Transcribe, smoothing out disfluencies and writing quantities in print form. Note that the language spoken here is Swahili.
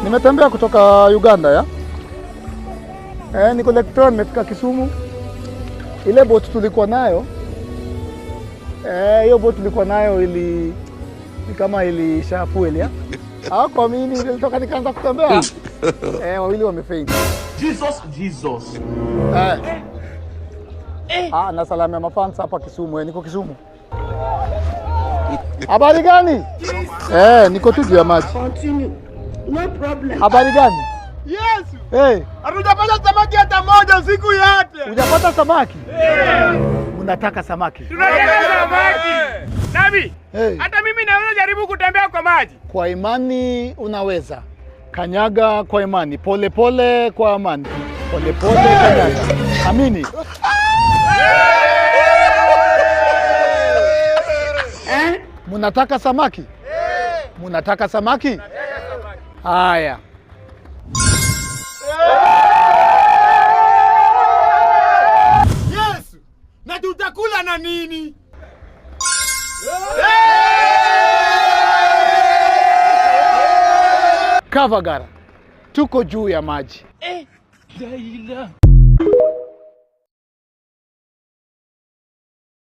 Nimetembea kutoka Uganda ya. Niko Lake Town, nimefika Kisumu. Ile boat tulikuwa nayo, hiyo boat tulikuwa nayo ni kama ilishafueli ya. Kwa mimi nilitoka nikaanza kutembea. Wawili wamefaint. Jesus. Na salamu ya mafans hapa Kisumu, niko Kisumu. Habari gani? Niko tu juu ya maji. Continue. No problem. Habari gani? Yes. Hatujapata samaki hata moja siku yote. Hujapata samaki? Unataka samaki? Tunataka samaki. Nabi, hata mimi naweza jaribu kutembea kwa maji. Kwa imani unaweza. Kanyaga kwa imani, pole pole kwa amani. Pole pole kanyaga. Amini. Munataka samaki? Munataka samaki? Haya. Yes! Na tutakula na nini? Kavagara. Tuko juu ya maji. Daila.